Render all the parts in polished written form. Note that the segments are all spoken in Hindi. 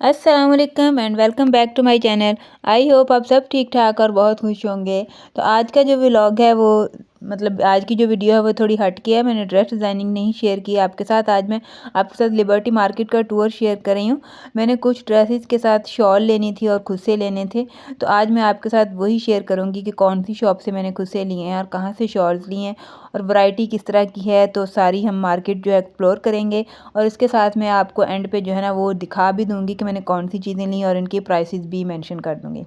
अस्सलाम वालेकुम and welcome back to my channel. I hope आप सब ठीक ठाक और बहुत खुश होंगे। तो आज का जो व्लॉग है वो आज की जो वीडियो है वो थोड़ी हट के है। मैंने ड्रेस डिज़ाइनिंग नहीं शेयर की आपके साथ। आज मैं आपके साथ लिबर्टी मार्केट का टूर शेयर कर रही हूँ। मैंने कुछ ड्रेसेस के साथ शॉल लेनी थी और खुद से लेने थे, तो आज मैं आपके साथ वही शेयर करूँगी कि कौन सी शॉप से मैंने खुद से लिए हैं और कहाँ से शॉल्स लिए हैं और वैरायटी किस तरह की है। तो सारी हम मार्केट जो है एक्सप्लोर करेंगे और इसके साथ मैं आपको एंड पे जो है ना वो दिखा भी दूँगी कि मैंने कौन सी चीज़ें ली और इनकी प्राइसेस भी मेंशन कर दूँगी।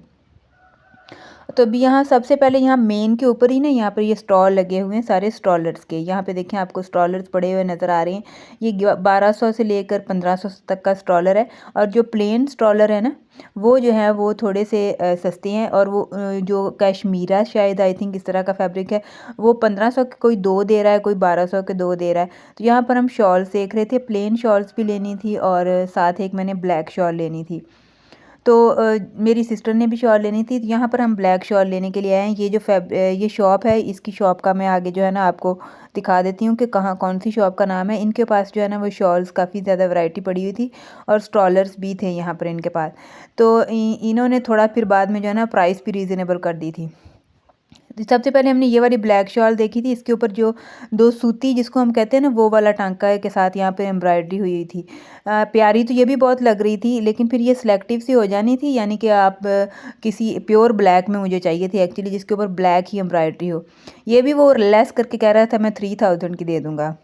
तो अभी यहाँ सबसे पहले यहाँ मेन के ऊपर ही ना यहाँ पर ये स्टॉल लगे हुए हैं सारे स्टॉलर्स के। यहाँ पे देखें आपको स्टॉलर्स पड़े हुए नज़र आ रहे हैं। ये 1200 से लेकर 1500 तक का स्टॉलर है और जो प्लेन स्टॉलर है ना वो जो है वो थोड़े से सस्ते हैं और वो जो कश्मीरा शायद आई थिंक इस तरह का फैब्रिक है वो 1500 के कोई दो दे रहा है, कोई 1200 के दो दे रहा है। तो यहाँ पर हम शॉल्स देख रहे थे, प्लेन शॉल्स भी लेनी थी और साथ एक मैंने ब्लैक शॉल लेनी थी। तो मेरी सिस्टर ने भी शॉल लेनी थी, तो यहाँ पर हम ब्लैक शॉल लेने के लिए आए हैं। ये शॉप है, इसकी शॉप का मैं आगे जो है ना आपको दिखा देती हूँ कि कहाँ कौन सी शॉप का नाम है। इनके पास जो है ना वो शॉल्स काफ़ी ज़्यादा वैरायटी पड़ी हुई थी और स्टॉलर्स भी थे यहाँ पर इनके पास। तो इन्होंने थोड़ा फिर बाद में जो है ना प्राइस भी रीज़नेबल कर दी थी। तो सबसे पहले हमने ये वाली ब्लैक शॉल देखी थी। इसके ऊपर जो दो सूती जिसको हम कहते हैं ना वो वाला टांका के साथ यहाँ पे एम्ब्रॉयडरी हुई हुई थी। प्यारी तो ये भी बहुत लग रही थी, लेकिन फिर ये सिलेक्टिव सी हो जानी थी, यानी कि आप किसी प्योर ब्लैक में मुझे चाहिए थी एक्चुअली जिसके ऊपर ब्लैक ही एम्ब्रॉयडरी हो। ये भी वो लेस करके कह रहा था मैं 3000 की दे दूँगा।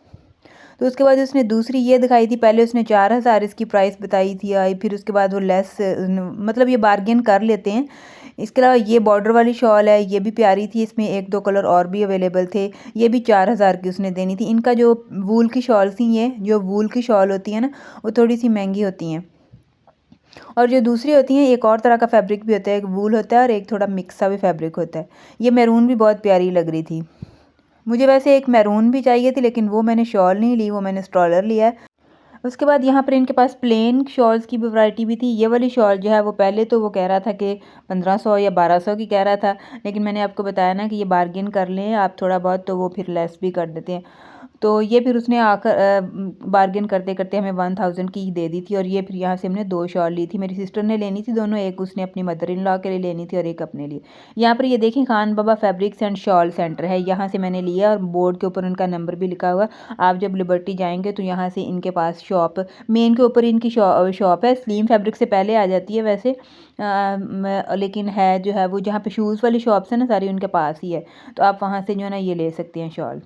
तो उसके बाद उसने दूसरी ये दिखाई थी। पहले उसने 4000 इसकी प्राइस बताई थी आई, फिर उसके बाद वो लेस मतलब ये बार्गेन कर लेते हैं। इसके अलावा ये बॉर्डर वाली शॉल है, ये भी प्यारी थी, इसमें एक दो कलर और भी अवेलेबल थे। ये भी 4000 की उसने देनी थी। इनका जो वूल की शॉल थी, ये जो वूल की शॉल होती है ना वो थोड़ी सी महंगी होती हैं और जो दूसरी होती हैं एक और तरह का फैब्रिक भी होता है, एक वूल होता है और एक थोड़ा मिक्स सा भी फैब्रिक होता है। ये मैरून भी बहुत प्यारी लग रही थी। मुझे वैसे एक मैरून भी चाहिए थी, लेकिन वो मैंने शॉल नहीं ली, वो मैंने स्ट्रॉलर लिया है। उसके बाद यहाँ पर इनके पास प्लेन शॉल्स की भी वैरायटी भी थी। ये वाली शॉल जो है वो पहले तो वो कह रहा था कि 1500 या 1200 की कह रहा था, लेकिन मैंने आपको बताया ना कि ये बार्गेन कर लें आप थोड़ा बहुत तो वो फिर लेस भी कर देते हैं। तो ये फिर उसने आकर बार्गेन करते करते हमें 1000 की ही दे दी थी और ये फिर यहाँ से हमने दो शॉल ली थी। मेरी सिस्टर ने लेनी थी दोनों, एक उसने अपनी मदर इन लॉ के लिए लेनी थी और एक अपने लिए। यहाँ पर ये देखें खान बाबा फैब्रिक्स एंड शॉल सेंटर है, यहाँ से मैंने लिया और बोर्ड के ऊपर उनका नंबर भी लिखा हुआ। आप जब लिबर्टी जाएंगे तो यहाँ से इनके पास शॉप मेन के ऊपर इनकी शॉप है। स्लीम फैब्रिक से पहले आ जाती है वैसे, लेकिन है जो है वो जहाँ पे शूज़ वाली शॉप्स है ना सारी उनके पास ही है। तो आप वहाँ से जो है ना ये ले सकती हैं शॉल।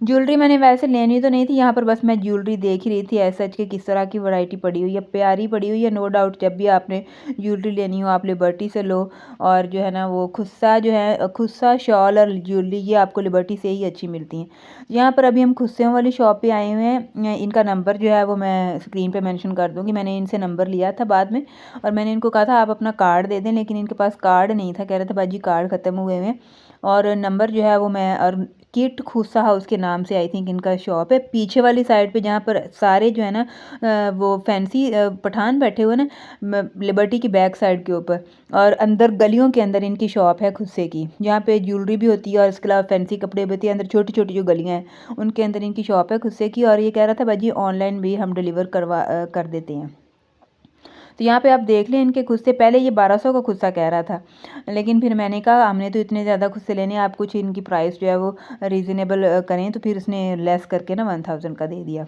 ज्वेलरी मैंने वैसे लेनी तो नहीं थी, यहाँ पर बस मैं ज्वेलरी देख ही रही थी ऐसा कि किस तरह की वैरायटी पड़ी हुई है। प्यारी पड़ी हुई है नो डाउट। जब भी आपने ज्वेलरी लेनी हो आप लिबर्टी से लो और जो है ना वो खुस्सा जो है खुस्सा शॉल और ज्वेलरी ये आपको लिबर्टी से ही अच्छी मिलती हैं। यहाँ पर अभी हम खुस्सियों वाली शॉप पे आए हुए हैं। इनका नंबर जो है वो मैं स्क्रीन पे मेंशन कर दूँगी। मैंने इनसे नंबर लिया था बाद में और मैंने इनको कहा था आप अपना कार्ड दे दें, लेकिन इनके पास कार्ड नहीं था। कह रहे थे बाजी कार्ड ख़त्म हुए हुए हैं और नंबर जो है वो मैं और किट खुस्सा हाउस के नाम से आई थिंक इनका शॉप है। पीछे वाली साइड पे जहाँ पर सारे जो है ना वो फैंसी पठान बैठे हुए ना लिबर्टी की बैक साइड के ऊपर, और अंदर गलियों के अंदर इनकी शॉप है खुस्से की, जहाँ पे ज्वेलरी भी होती है और इसके अलावा फैंसी कपड़े भी होती है। अंदर छोटी छोटी जो गलियाँ हैं उनके अंदर इनकी शॉप है खुस्से की। और ये कह रहा था भाजी ऑनलाइन भी हम डिलीवर कर देते हैं। तो यहाँ पे आप देख लें इनके खुस्से। पहले ये 1200 का खुस्सा कह रहा था, लेकिन फिर मैंने कहा हमने तो इतने ज़्यादा खुस्से लेने हैं, आप कुछ इनकी प्राइस जो है वो रीज़नेबल करें। तो फिर उसने लेस करके ना 1000 का दे दिया।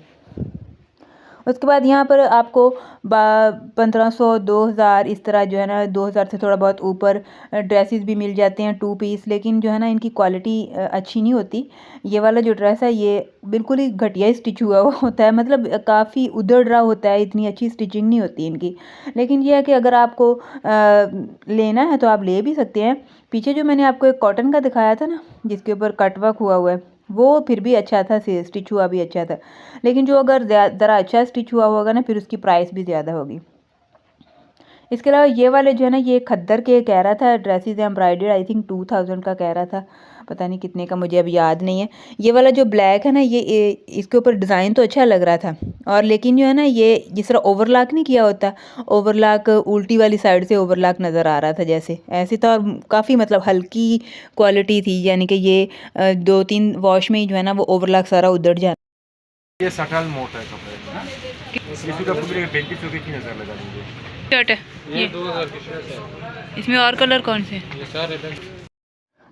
उसके बाद यहाँ पर आपको 1500 2000 इस तरह जो है ना 2000 से थोड़ा बहुत ऊपर ड्रेसेस भी मिल जाते हैं टू पीस, लेकिन जो है ना इनकी क्वालिटी अच्छी नहीं होती। ये वाला जो ड्रेस है ये बिल्कुल ही घटिया स्टिच हुआ हुआ होता है, मतलब काफ़ी उधड़ रहा होता है, इतनी अच्छी स्टिचिंग नहीं होती इनकी। लेकिन ये है कि अगर आपको लेना है तो आप ले भी सकते हैं। पीछे जो मैंने आपको एक कॉटन का दिखाया था ना जिसके ऊपर कटवर्क हुआ हुआ है वो फिर भी अच्छा था, स्टिच हुआ भी अच्छा था। लेकिन जो अगर ज़रा अच्छा स्टिच हुआ होगा ना फिर उसकी प्राइस भी ज़्यादा होगी। इसके अलावा ये वाले जो है ना ये खद्दर के कह रहा था ड्रेसेस एम्ब्रॉयडर्ड आई थिंक 2000 का कह रहा था, पता नहीं कितने का मुझे अब याद नहीं है। ये वाला जो ब्लैक है ना ये इसके ऊपर डिज़ाइन तो अच्छा लग रहा था, और लेकिन जो है ना ये जिस तरह ओवरलॉक नहीं किया होता, ओवरलॉक उल्टी वाली साइड से ओवरलॉक नज़र आ रहा था जैसे ऐसे था, और काफ़ी मतलब हल्की क्वालिटी थी, यानी कि ये 2-3 वॉश में ही जो है ना वो ओवरलॉक सारा उधड़ जाता। ये सटल मोट है कपड़े में ना। इसी का पूरे 3500 के 3000 लगा देंगे। शर्ट है ये 2000 की शर्ट है। इसमें और कलर कौन से? ये सारे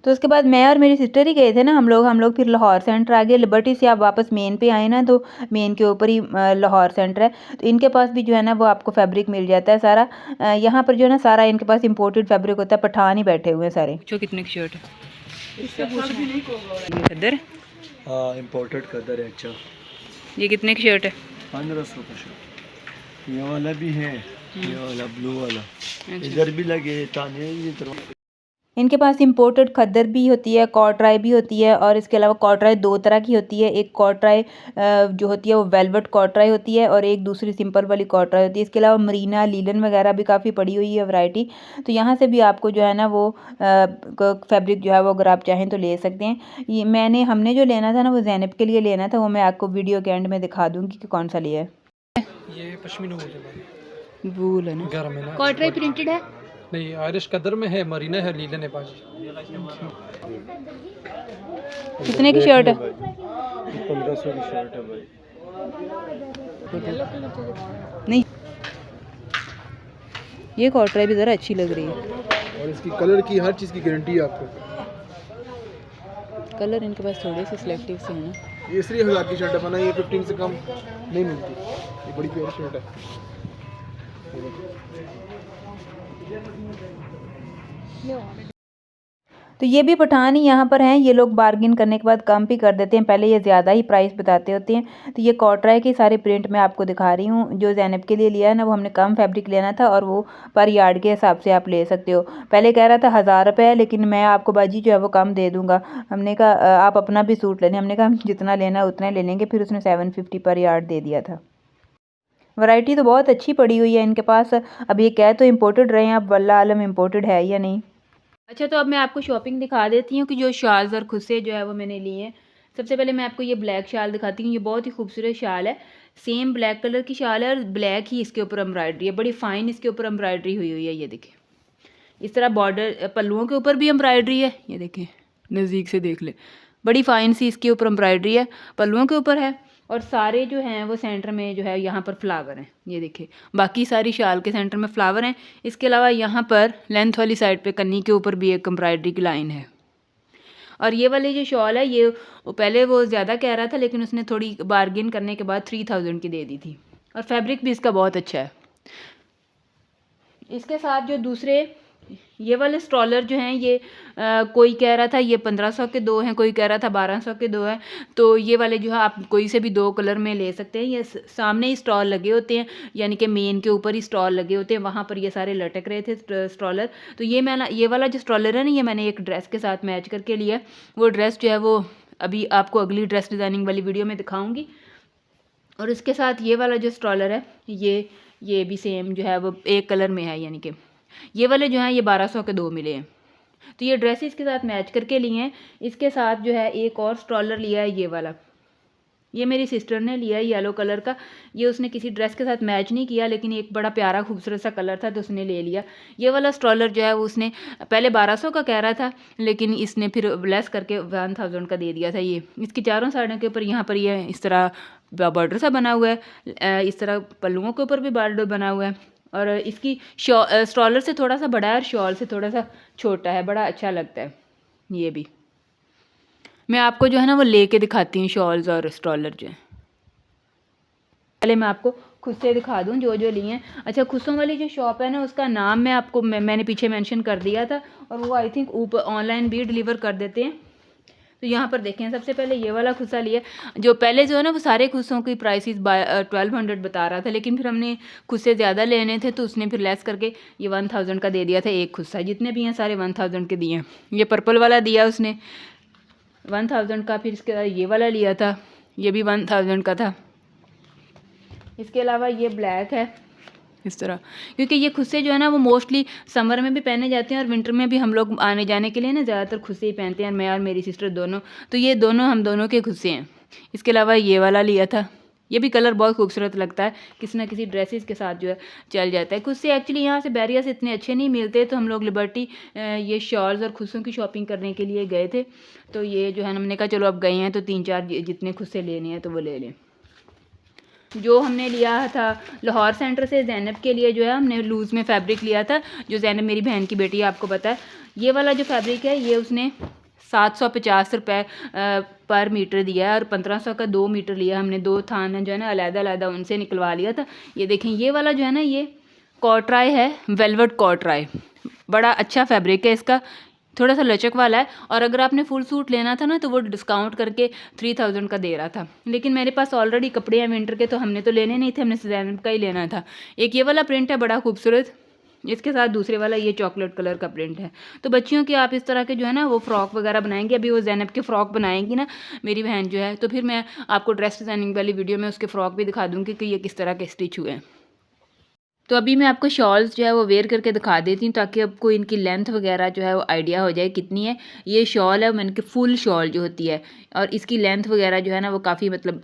तो उसके बाद मैं और मेरी सिस्टर ही गए थे ना, हम लोग फिर लाहौर सेंटर आ गए। लिबर्टी से आप वापस मेन पे आए ना, तो मेन के ऊपर ही लाहौर सेंटर है। तो इनके पास भी जो है ना वो आपको फैब्रिक मिल जाता है सारा। यहाँ पर जो है ना सारा इनके पास इंपोर्टेड फैब्रिक होता है। पठान ही बैठे हुए हैं सारे। पूछो कितने की शर्ट है ये कदर? हाँ इम्पोर्टेड कदर है। अच्छा ये कितने की शर्ट है? 1500 का शर्ट। ये वाला भी है, ये वाला ब्लू वाला इधर भी लगे ताने ये तरफ। इनके पास इंपोर्टेड खद्दर भी होती है, कॉटराई भी होती है, और इसके अलावा कॉटराई दो तरह की होती है। एक कॉटराई जो होती है वो वेलवेट कॉटराई होती है, और एक दूसरी सिंपल वाली कॉटराई होती है। इसके अलावा मरीना लीलन वगैरह भी काफ़ी पड़ी हुई है वैरायटी। तो यहाँ से भी आपको जो है ना वो फैब्रिक जो है वो अगर आप चाहें तो ले सकते हैं। ये हमने जो लेना था ना वो ज़ैनब के लिए लेना था, वो मैं आपको वीडियो के एंड में दिखा दूँगी कि कौन सा लिया है। ये पश्मीना वूल वूल है ना, गर्म है ना। कॉटराई प्रिंटेड है नहीं आयरिश कदर में है, मरीना है, लीलन है बाजी। कितने की शर्ट है? 1500 की शर्ट है भाई। नहीं ये कॉटराई भी ज़रा अच्छी लग रही है, और इसकी कलर की हर चीज़ की गारंटी है आपको। कलर इनके पास थोड़े से सिलेक्टिव से हैं ना। ये इसलिए 1000 की शर्ट है, वरना ये 15 से कम नहीं मिलती। ये बड़ी प्यारी शर्ट है। तो ये भी पठान ही यहाँ पर हैं। ये लोग बार्गिन करने के बाद कम भी कर देते हैं, पहले ये ज़्यादा ही प्राइस बताते होते हैं। तो ये कॉटराई के सारे प्रिंट मैं आपको दिखा रही हूँ। जो ज़ैनब के लिए लिया है ना वो हमने कम फैब्रिक लेना था, और वो पर यार्ड के हिसाब से आप ले सकते हो। पहले कह रहा था 1000 रुपये, लेकिन मैं आपको बाजी जो है वो कम दे दूँगा। हमने कहा आप अपना भी सूट लेने, हमने कहा हम जितना लेना उतना ले लेंगे। फिर उसने 750 पर यार्ड दे दिया था। वैरायटी तो बहुत अच्छी पड़ी हुई है इनके पास। अब ये कह तो इम्पोर्टेड रहे हैं, अब वल्लाह आलम इम्पोर्टेड है या नहीं। अच्छा तो अब मैं आपको शॉपिंग दिखा देती हूँ कि जो शाल्स और खुस्से जो है वो मैंने लिए हैं। सबसे पहले मैं आपको ये ब्लैक शाल दिखाती हूँ। ये बहुत ही खूबसूरत शाल है, सेम ब्लैक कलर की शाल है, और ब्लैक ही इसके ऊपर एम्ब्रॉयडरी है। बड़ी फ़ाइन इसके ऊपर एम्ब्रॉयडरी हुई हुई है। ये देखिए इस तरह बॉर्डर, पल्लुओं के ऊपर भी एम्ब्रॉयडरी है। ये देखें नज़दीक से देख ले, बड़ी फ़ाइन सी इसके ऊपर एम्ब्रॉयडरी है, पल्लुओं के ऊपर है। और सारे जो हैं वो सेंटर में जो है यहाँ पर फ्लावर हैं। ये देखिए बाकी सारी शाल के सेंटर में फ्लावर हैं। इसके अलावा यहाँ पर लेंथ वाली साइड पे कन्नी के ऊपर भी एक एम्ब्रॉयडरी की लाइन है। और ये वाली जो शॉल है ये पहले वो ज़्यादा कह रहा था, लेकिन उसने थोड़ी बार्गिन करने के बाद 3000 की दे दी थी। और फैब्रिक भी इसका बहुत अच्छा है। इसके साथ जो दूसरे ये वाले स्ट्रॉलर जो हैं ये कोई कह रहा था ये 1500 के दो हैं, कोई कह रहा था 1200 के दो हैं। तो ये वाले जो है आप कोई से भी दो कलर में ले सकते हैं। ये सामने ही स्टॉल लगे होते हैं, यानी कि मेन के ऊपर ही स्टॉल लगे होते हैं, वहाँ पर ये सारे लटक रहे थे स्ट्रॉलर। तो ये वाला जो स्ट्रॉलर है ना ये मैंने एक ड्रेस के साथ मैच करके लिया। वो ड्रेस जो है वो अभी आपको अगली ड्रेस डिज़ाइनिंग वाली वीडियो में दिखाऊँगी। और इसके साथ ये वाला जो स्ट्रॉलर है ये भी सेम जो है वो एक कलर में है, यानी कि ये वाले जो हैं ये 1200 के दो मिले हैं। तो ये ड्रेसेस के साथ मैच करके लिए हैं। इसके साथ जो है एक और स्ट्रॉलर लिया है, ये वाला। ये मेरी सिस्टर ने लिया है येलो कलर का। ये उसने किसी ड्रेस के साथ मैच नहीं किया, लेकिन एक बड़ा प्यारा खूबसूरत सा कलर था तो उसने ले लिया। ये वाला स्ट्रॉलर जो है वो उसने पहले 1200 का कह रहा था, लेकिन इसने फिर लेस करके 1000 का दे दिया था। ये इसकी चारों साइडों के ऊपर यहाँ पर ये इस तरह बॉर्डर सा बना हुआ है, इस तरह पल्लुओं के ऊपर भी बॉर्डर बना हुआ है। और इसकी स्ट्रॉलर से थोड़ा सा बड़ा है और शॉल से थोड़ा सा छोटा है, बड़ा अच्छा लगता है। ये भी मैं आपको जो है ना वो लेके दिखाती हूँ शॉल्स और स्ट्रॉलर जो है। पहले मैं आपको खुद से दिखा दूँ जो जो लिए हैं। अच्छा खुशों वाली जो शॉप है ना उसका नाम मैं आपको मैंने पीछे मेंशन कर दिया था, और वो आई थिंक ऊपर ऑनलाइन भी डिलीवर कर देते हैं। तो यहाँ पर देखें सबसे पहले ये वाला खुस्सा लिया। जो पहले जो है ना वो सारे खुस्सों की प्राइसेस 1200 बता रहा था, लेकिन फिर हमने खुस्से ज़्यादा लेने थे तो उसने फिर लेस करके ये 1000 का दे दिया था एक खुस्सा। जितने भी हैं सारे 1000 के दिए हैं। ये पर्पल वाला दिया उसने 1000 का। फिर इसके बाद ये वाला लिया था, ये भी 1000 का था। इसके अलावा ये ब्लैक है इस तरह, क्योंकि ये खुस्से जो है ना वो मोस्टली समर में भी पहने जाते हैं और विंटर में भी हम लोग आने जाने के लिए ना ज़्यादातर खुस्से ही पहनते हैं, मैं और मेरी सिस्टर दोनों। तो ये दोनों हम दोनों के खुस्से हैं। इसके अलावा ये वाला लिया था, ये भी कलर बहुत खूबसूरत लगता है, किसी ना किसी ड्रेसेस के साथ जो है चल जाता है। खुस्से एक्चुअली यहाँ से बैरिया से इतने अच्छे नहीं मिलते, तो हम लोग लिबर्टी ये शॉल्स और खुस्सों की शॉपिंग करने के लिए गए थे। तो ये जो है हमने कहा चलो अब गए हैं तो 3-4 जितने खुस्से लेने हैं तो वो ले लें। जो हमने लिया था लाहौर सेंटर से ज़ैनब के लिए, जो है हमने लूज़ में फ़ैब्रिक लिया था। जो ज़ैनब मेरी बहन की बेटी है, आपको पता है। ये वाला जो फ़ैब्रिक है ये उसने 750 रुपये पर मीटर दिया है और 1500 का 2 मीटर लिया। हमने 2 थान जो है ना अलग-अलग उनसे निकलवा लिया था। ये देखें, ये वाला जो है ना ये कॉटराई है, वेलवेट कॉटराई, बड़ा अच्छा फैब्रिक है इसका, थोड़ा सा लचक वाला है। और अगर आपने फुल सूट लेना था ना तो वो डिस्काउंट करके 3000 का दे रहा था, लेकिन मेरे पास ऑलरेडी कपड़े हैं विंटर के, तो हमने तो लेने नहीं थे, हमने ज़ैनब का ही लेना था। एक ये वाला प्रिंट है बड़ा खूबसूरत, इसके साथ दूसरे वाला ये चॉकलेट कलर का प्रिंट है। तो बच्चियों की आप इस तरह के जो है ना वो फ़्रॉक वगैरह बनाएंगे। अभी वो ज़ैनब के फ़्रॉक बनाएंगी ना मेरी बहन जो है, तो फिर मैं आपको ड्रेस डिज़ाइनिंग वाली वीडियो में उसके फ़्रॉक भी दिखा दूँगी कि ये किस तरह के स्टिच हुए हैं। तो अभी मैं आपको शॉल्स जो है वो वेयर करके दिखा देती हूँ, ताकि आपको इनकी लेंथ वगैरह जो है वो आइडिया हो जाए कितनी है। ये शॉल है, मैंने कि फुल शॉल जो होती है, और इसकी लेंथ वगैरह जो है ना वो काफ़ी मतलब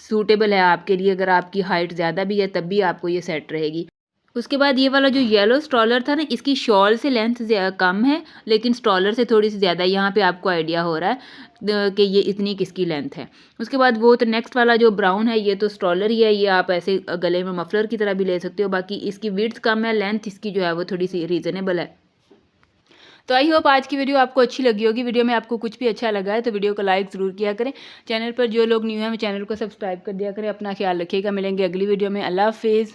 सूटेबल है आपके लिए। अगर आपकी हाइट ज़्यादा भी है तब भी आपको ये सेट रहेगी। उसके बाद ये वाला जो येलो स्ट्रॉलर था ना, इसकी शॉल से लेंथ कम है, लेकिन स्ट्रॉलर से थोड़ी सी ज़्यादा है। यहाँ पे आपको आइडिया हो रहा है कि ये इतनी किसकी लेंथ है। उसके बाद वो तो नेक्स्ट वाला जो ब्राउन है, ये तो स्ट्रॉलर ही है, ये आप ऐसे गले में मफलर की तरह भी ले सकते हो। बाकी इसकी विड्थ कम है, लेंथ इसकी जो है वो थोड़ी सी रीज़नेबल है। तो आई होप आज की वीडियो आपको अच्छी लगी होगी। वीडियो में आपको कुछ भी अच्छा लगा है तो वीडियो को लाइक ज़रूर किया करें। चैनल पर जो लोग न्यू हैं वो चैनल को सब्सक्राइब कर दिया करें। अपना ख्याल रखिएगा, मिलेंगे अगली वीडियो में। अल्लाह हाफिज़।